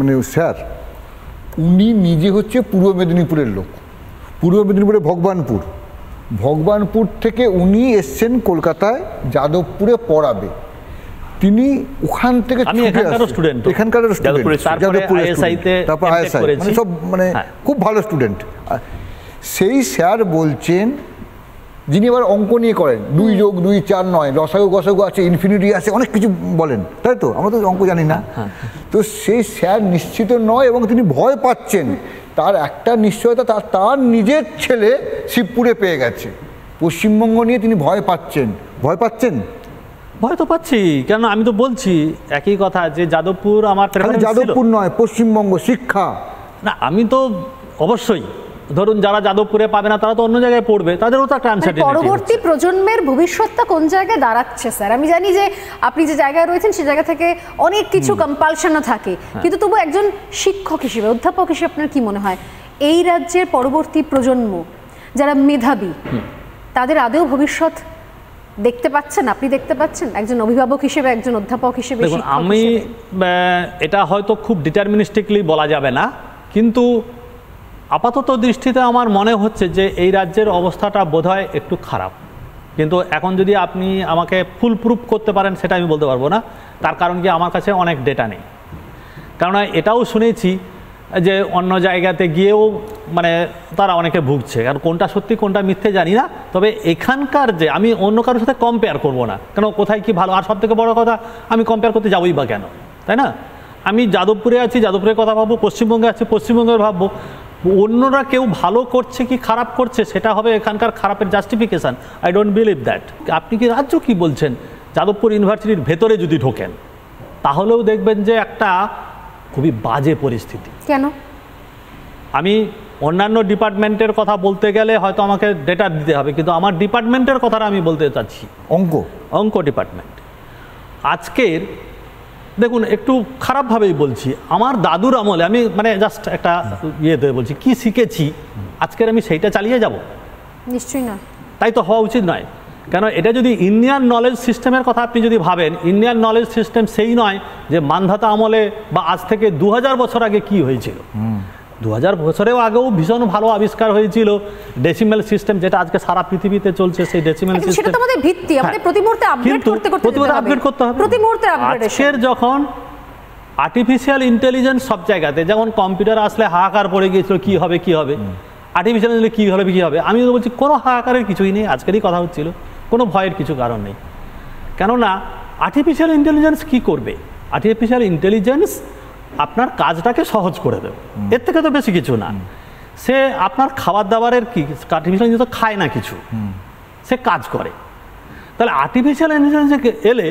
মানে স্যার উনি নিজে হচ্ছে পূর্ব মেদিনীপুরের লোক, পূর্ব মেদিনীপুরে ভগবানপুর থেকে উনি এসছেন কলকাতায় যাদবপুরে পড়াবে। তিনি ওখান থেকে এখানকার তারপর আইএসআই মানে সব মানে খুব ভালো স্টুডেন্ট। সেই স্যার বলছেন, যিনি আবার অঙ্ক নিয়ে করেন, 2 যোগ 2 4 9, লসাগু গসাগু আছে, ইনফিনিটি আছে, অনেক কিছু বলেন, তাই তো? আমরা তো অঙ্ক জানি না। তো সেই স্যার নিশ্চিত নয় এবং তিনি ভয় পাচ্ছেন। তার একটা নিশ্চয়তা, তার নিজের ছেলে শিবপুরে পেয়ে গেছে। পশ্চিমবঙ্গ নিয়ে তিনি ভয় পাচ্ছেন। ভয় তো পাচ্ছি, কেন আমি তো বলছি একই কথা যে যাদবপুর আমার যাদবপুর নয়, পশ্চিমবঙ্গ শিক্ষা না। আমি তো অবশ্যই ধরুন যারা যাদবপুরে পাবে না তারা তো অন্য জায়গায় পড়বে, তাদেরও তো একটা আনসার্টেনিটি। পরবর্তী প্রজন্মের ভবিষ্যৎটা কোন জায়গায় দাঁড়াচ্ছে স্যার? আমি জানি যে আপনি যে জায়গায় রয়েছেন সেই জায়গা থেকে অনেক কিছু কম্পালশনও থাকে, কিন্তু তবু একজন শিক্ষক হিসেবে, অধ্যাপক হিসেবে আপনার কি মনে হয় এই রাজ্যের পরবর্তী প্রজন্ম যারা মেধাবী তাদের আদৌ ভবিষ্যৎ দেখতে পাচ্ছেন? আপনি দেখতে পাচ্ছেন একজন অভিভাবক হিসেবে, একজন অধ্যাপক হিসেবে? আমি এটা হয়তো খুব ডিটারমিনিস্টিকলি বলা যাবে না, কিন্তু আপাতত দৃষ্টিতে আমার মনে হচ্ছে যে এই রাজ্যের অবস্থাটা বোধহয় একটু খারাপ। কিন্তু এখন যদি আপনি আমাকে ফুল প্রুফ করতে পারেন সেটা আমি বলতে পারবো না। তার কারণ কি, আমার কাছে অনেক ডেটা নেই। কারণ এটাও শুনেছি যে অন্য জায়গাতে গিয়েও মানে তারা অনেকে ভুগছে, আর কোনটা সত্যি কোনটা মিথ্যে জানি না। তবে এখানকার যে, আমি অন্য কারোর সাথে কম্পেয়ার করব না, কেন কোথায় কি ভালো। আর সবথেকে বড় কথা, আমি কম্পেয়ার করতে যাবোই বা কেন, তাই না? আমি যাদবপুরে আছি, যাদবপুরের কথা ভাববো, পশ্চিমবঙ্গে আছি, পশ্চিমবঙ্গের ভাববো। অন্যরা কেউ ভালো করছে কি খারাপ করছে সেটা হবে এখানকার খারাপের justification. I don't believe that. আপনি কি রাজ্য কি বলছেন, যাদবপুর ইউনিভার্সিটির ভেতরে যদি ঢোকেন তাহলেও দেখবেন যে একটা খুবই বাজে পরিস্থিতি। কেন? আমি অন্যান্য ডিপার্টমেন্টের কথা বলতে গেলে হয়তো আমাকে ডেটা দিতে হবে, কিন্তু আমার ডিপার্টমেন্টের কথাটা আমি বলতে চাচ্ছি। অঙ্ক ডিপার্টমেন্ট আজকের দেখুন, একটু খারাপভাবেই বলছি, আমার দাদুর আমলে আমি মানে জাস্ট একটা ইয়েতে বলছি কি শিখেছি আজকের আমি সেইটা চালিয়ে যাব? নিশ্চয়ই না। তাই তো হওয়া উচিত নয়। কেন, এটা যদি ইন্ডিয়ান নলেজ সিস্টেমের কথা আপনি যদি ভাবেন, ইন্ডিয়ান নলেজ সিস্টেম সেই নয় যে মান্ধাতা আমলে বা আজ থেকে 2000 বছর আগে কি হয়েছিল। 2000 বছরেও আগেও ভীষণ ভালো আবিষ্কার হয়েছিল ডেসিমেল সিস্টেম, যেটা আজকে সারা পৃথিবীতে চলছে। সেই ডেসিমেল সিস্টেম সেটা তো আমাদের ভিত্তি, আমাদের প্রতি মুহূর্তে আপডেট করতে হবে, প্রতি মুহূর্তে আপডেট। আজকের যখন আর্টিফিশিয়াল ইন্টেলিজেন্স সব জায়গাতে, যেমন কম্পিউটার আসলে হাহাকার পড়ে গিয়েছিল কি হবে, আর্টিফিশিয়াল ইন্টেলিজেন্স কী হবে। আমি তো বলছি কোনো হাহাকারের কিছুই নেই, আজকেরই কথা হচ্ছিল, কোনো ভয়ের কিছু কারণ নেই। কেননা আর্টিফিশিয়াল ইন্টেলিজেন্স কি করবে? আর্টিফিশিয়াল ইন্টেলিজেন্স আপনার কাজটাকে সহজ করে দেবে, এর থেকে তো বেশি কিছু না। সে আপনার খাবার দাবারের কি, আর্টিফিশিয়াল ইন্টেলিজেন্স খায় না কিছু, সে কাজ করে। তাহলে আর্টিফিশিয়াল ইন্টেলিজেন্স এলে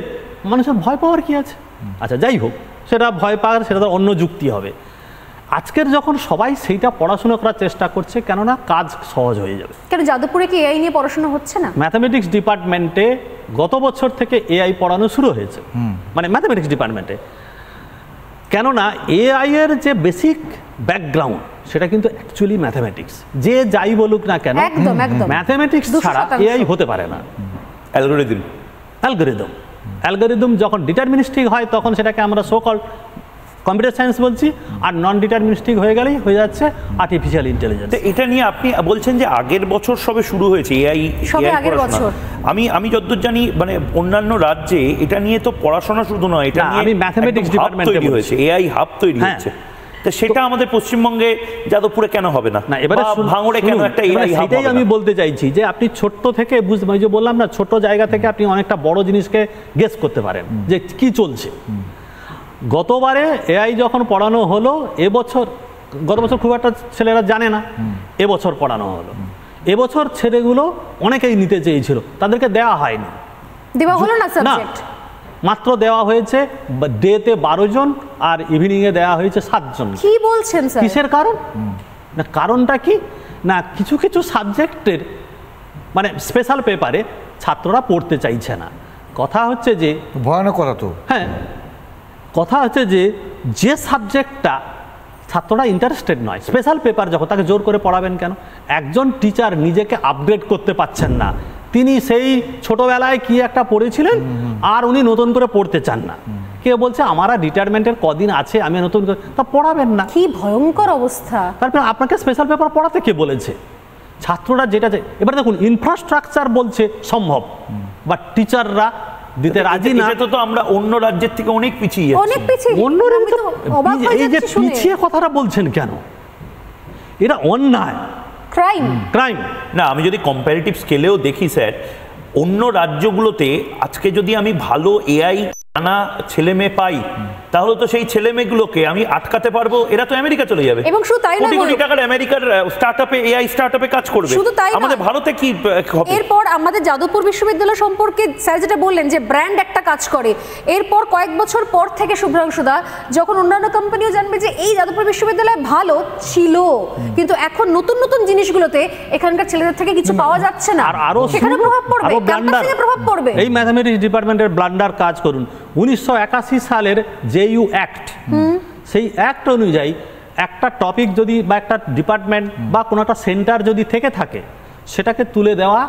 মানুষের ভয় পাওয়ার কি আছে? আচ্ছা যাই হোক, সেটা ভয় পাওয়ার, সেটা তো অন্য যুক্তি হবে। আজকের যখন সবাই সেইটা পড়াশোনা করার চেষ্টা করছে, কেননা কাজ সহজ হয়ে যাবে। কেন যাদবপুরে কি এআই নিয়ে পড়াশোনা হচ্ছে না? ম্যাথামেটিক্স ডিপার্টমেন্টে গত বছর থেকে এআই পড়ানো শুরু হয়েছে, মানে ম্যাথামেটিক্স ডিপার্টমেন্টে। কেননা এআই এর যে বেসিক ব্যাকগ্রাউন্ড সেটা কিন্তু অ্যাকচুয়ালি ম্যাথামেটিক্স। যে যাই বলুক না কেন, ম্যাথামেটিক্স ছাড়া এআই হতে পারে না। অ্যালগরিদম যখন ডিটারমিনিস্টিক হয় তখন সেটাকে আমরা সো কল্ড কম্পিউটার সায়েন্স বলছি, আর নন ডিটারমিনিস্টিক হয়ে গেলেই হয়ে যাচ্ছে আর্টিফিশিয়াল ইন্টেলিজেন্স। এটা নিয়ে আপনি বলছেন যে আগের বছর সবে শুরু হয়েছে এআই। আমি যতদূর জানি মানে অন্যান্য রাজ্যে এটা নিয়ে তো পড়াশোনা শুধু নয়, এটা নিয়ে আমি ম্যাথামেটিক্স ডিপার্টমেন্টে হয়েছে, এআই হাব তৈরি হয়েছে। তো সেটা আমাদের পশ্চিমবঙ্গে যাদবপুরে কেন হবে না? এবারে ভাঙড়ে কেন একটা এআই হাব? সেটাই আমি বলতে চাইছি যে আপনি ছোট্ট থেকে বুঝতে, যে বললাম না, ছোট জায়গা থেকে আপনি অনেকটা বড় জিনিসকে গেস করতে পারেন যে কি চলছে। গতবারে এআই যখন পড়ানো হলো, গত বছর খুব একটা ছেলেরা জানে না, এবছর পড়ানো হলো। এবছর ছেলেগুলো অনেকেই নিতে চেয়েছিল, তাদেরকে দেওয়া হয়নি, দেওয়া হলো না সাবজেক্ট। মাত্র দেওয়া হয়েছে ডেতে 12 জন আর ইভিনিংয়ে দেওয়া হয়েছে 7 জন। কি বলছেন স্যার? কিসের কারণ? না কারণটা কি না, কিছু কিছু সাবজেক্টের মানে স্পেশাল পেপারে ছাত্ররা পড়তে চাইছে না। কথা হচ্ছে যে ভয়ানক কথা তো, হ্যাঁ, কথা হচ্ছে যে সাবজেক্টটা ছাত্ররা ইন্টারেস্টেড নয়, স্পেশাল পেপার যখন, তাকে জোর করে পড়াবেন কেন? একজন টিচার নিজেকে আপগ্রেড করতে পারছেন না, তিনি সেই ছোটবেলায় কি একটা পড়েছিলেন আর উনি নতুন করে পড়তে চান না, কে বলছে আমারা রিটায়ারমেন্টের কদিন আছে, আমি নতুন তা পড়াবেন না। কি ভয়ঙ্কর অবস্থা। তারপরে আপনাকে স্পেশাল পেপার পড়াতে কে বলেছে? ছাত্ররা যেটা এবার দেখুন ইনফ্রাস্ট্রাকচার বলছে সম্ভব, বাট টিচাররা দিতে রাজি না। এটা তো আমরা অন্য রাজ্যের থেকে অনেক পিছিয়ে যাচ্ছি। অনেক পিছিয়ে। অন্য এই যে পিছিয়ে কথাটা বলছেন কেন? এটা অন্যায়, ক্রাইম। না, আমি যদি কম্পারেটিভ স্কেলেও দেখি স্যার, অন্য রাজ্যগুলোতে আজকে যদি আমি ভালো এআই জানা ছেলে মেয়ে পাই, তাহলে তো সেই ছেলে মেয়েগুলোকে আমি আটকাতে পারবো। এরা তো আমেরিকা চলে যাবে, এবং শুধু তাই না, কোটি কোটি টাকার আমেরিকার স্টার্টআপে এআই স্টার্টআপে কাজ করবে। শুধু তাই না, আমাদের ভারতে কি হবে? এরপর আমাদের যাদবপুর বিশ্ববিদ্যালয় সম্পর্কে স্যার যেটা বললেন যে ব্র্যান্ড একটা কাজ করে, এরপর কয়েক বছর পর থেকে শুভ্রাংশুদা যখন অন্যান্য কোম্পানিও জানবে যে এই যাদবপুর বিশ্ববিদ্যালয় ভালো ছিল, কিন্তু এখন নতুন নতুন জিনিসগুলোতে এখানকার ছেলেদের থেকে কিছু পাওয়া যাচ্ছে না, আরো সেখানে প্রভাব পড়বে, ক্যাম্পাসে প্রভাব পড়বে। এই ম্যাথমেটিক্স ডিপার্টমেন্টের ব্লান্ডার কাজ করুন। 1981 সালের জেইউ অ্যাক্ট, সেই অ্যাক্ট অনুযায়ী একটা টপিক যদি বা একটা ডিপার্টমেন্ট বা কোনো একটা সেন্টার যদি থেকে থাকে, সেটাকে তুলে দেওয়া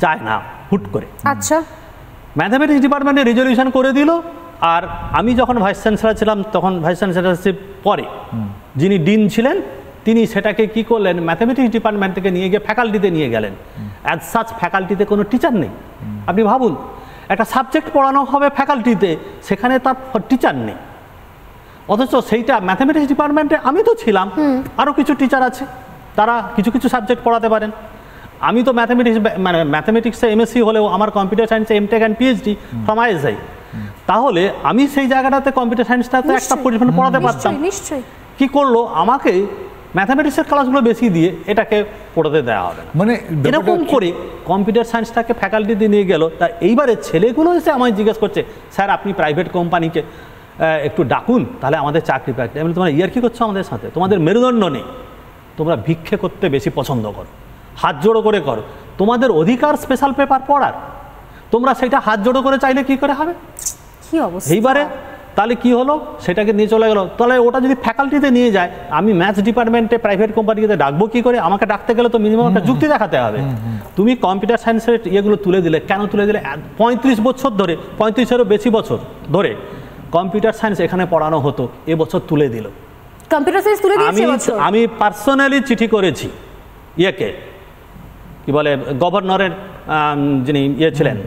যায় না হুট করে। আচ্ছা, ম্যাথমেটিক্স ডিপার্টমেন্টে রেজলিউশন করে দিল। আর আমি যখন ভাইস চ্যান্সেলর ছিলাম, তখন ভাইস চ্যান্সেলরশিপ পরে যিনি ডিন ছিলেন, তিনি সেটাকে কি করলেন, ম্যাথমেটিক্স ডিপার্টমেন্ট থেকে নিয়ে গিয়ে ফ্যাকাল্টিতে নিয়ে গেলেন। অ্যাজ সাচ ফ্যাকাল্টিতে কোনো টিচার নেই। আপনি ভাবুন, একটা সাবজেক্ট পড়ানো হবে ফ্যাকাল্টিতে, সেখানে তার টিচার নেই, অথচ সেইটা ম্যাথমেটিক্স ডিপার্টমেন্টে আমি তো ছিলাম, আরও কিছু টিচার আছে, তারা কিছু কিছু সাবজেক্ট পড়াতে পারেন। আমি তো ম্যাথমেটিক্সে এমএসসি হলেও আমার কম্পিউটার সায়েন্সে MTech and PhD from ISI, তাহলে আমি সেই জায়গাটাতে কম্পিউটার সায়েন্সটাতে একটা পরিমাণ পড়াতে পারতাম। কি করলো, আমাকে ম্যাথমেটিক্সের ক্লাসগুলো বেশি দিয়ে এটাকে পড়াতে দেওয়া হবে না। মানে এরকম করে কম্পিউটার সায়েন্সটাকে ফ্যাকাল্টিতে নিয়ে গেল। তা এইবারে ছেলেগুলো এসে আমায় জিজ্ঞেস করছে, স্যার আপনি প্রাইভেট কোম্পানিকে একটু ডাকুন, তাহলে আমাদের চাকরি পাকবে। আমি তোমরা ইয়ার কি করছো আমাদের সাথে? তোমাদের মেরুদণ্ড নেই, তোমরা ভিক্ষে করতে বেশি পছন্দ করো, হাত জোড়ো করে করো। তোমাদের অধিকার স্পেশাল পেপার পড়ার, তোমরা সেটা হাত জোড়ো করে চাইলে কি করে হবে? কি অবস্থা। এইবারে তাহলে কি হলো, সেটাকে নিয়ে চলে গেল। তাহলে ওটা যদি ফ্যাকাল্টিতে নিয়ে যায়, আমি ম্যাথস ডিপার্টমেন্টে প্রাইভেট কোম্পানিতে ডাকবো কি করে? আমাকে ডাকতে গেলে তো মিনিমাম একটা যুক্তি দেখাতে হবে। তুমি কম্পিউটার সায়েন্সের ইয়েগুলো তুলে দিলে, কেন তুলে দিলে? 35 বছর ধরে, 35-এরও বেশি বছর ধরে কম্পিউটার সায়েন্স এখানে পড়ানো হতো, এবছর তুলে দিল। কম্পিউটার সায়েন্স তুলে দিয়েছে। আমি পার্সোনালি চিঠি করেছি ইয়েকে, কি বলে, গভর্নরের যিনি ইয়ে ছিলেন,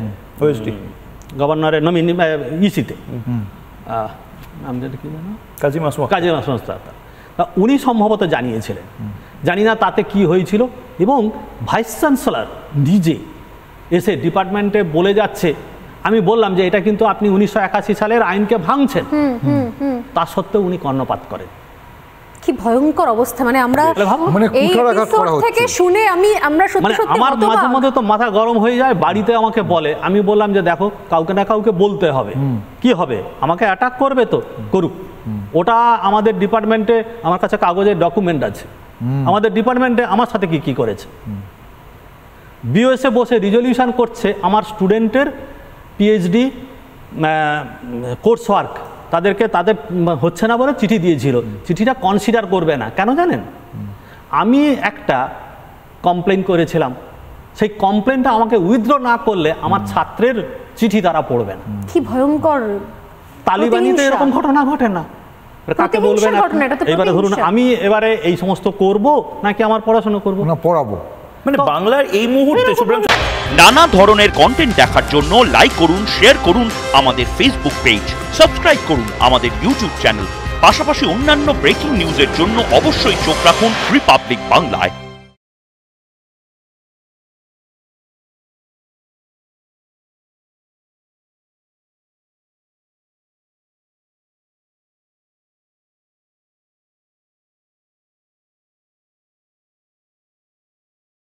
গভর্নরের নমিনি ইসিতে, কাজী মাসুদ, উনি সম্ভবত জানিয়েছিলেন, জানি না তাতে কি হয়েছিল। এবং ভাইস চ্যান্সেলর নিজে এসে ডিপার্টমেন্টে বলে যাচ্ছে, আমি বললাম যে এটা কিন্তু আপনি 1981 সালের আইনকে ভাঙছেন, তা সত্ত্বেও উনি কর্ণপাত করেন। কি ভয়ঙ্কর অবস্থা। মানে আমরা এই এপিসোড থেকে শুনে আমরা সত্যি সত্যি আমার মাঝে মধ্যে তো মাথা গরম হয়ে যায়। বাড়িতে আমাকে বলে, আমি বললাম যে দেখো, কাউকে না কাউকে বলতে হবে। কি হবে, আমাকে অ্যাটাক করবে তো করুক, ওটা আমাদের ডিপার্টমেন্টে আমার কাছে কাগজের ডকুমেন্ট আছে, আমাদের ডিপার্টমেন্টে আমার সাথে কি কি করেছে। বিওএসএ বসে রিজলিউশন করছে আমার স্টুডেন্টের পিএইচডি কোর্স ওয়ার্ক, তাদেরকে তাদের হচ্ছে না বলে চিঠি দিয়েছিল, চিঠিটা কনসিডার করবে না। কেন জানেন? আমি একটা কমপ্লেন করেছিলাম, সেই কমপ্লেনটা আমাকে উইথড্র না করলে আমার ছাত্রের চিঠি তারা পড়বে না। কি ভয়ঙ্কর। তালিবানিতে এরকম ঘটনা ঘটে না, কাকে বলবেন? এবারে ধরুন আমি এবারে এই সমস্ত করব নাকি আমার পড়াশোনা করব না পড়াবো, মানে বাংলার এই মুহূর্তে নানা ধরনের কন্টেন্ট দেখার জন্য লাইক করুন, শেয়ার করুন আমাদের ফেসবুক পেজ, সাবস্ক্রাইব করুন আমাদের ইউটিউব চ্যানেল। পাশাপাশি অন্যান্য ব্রেকিং নিউজের জন্য অবশ্যই চোখ রাখুন রিপাবলিক বাংলায়।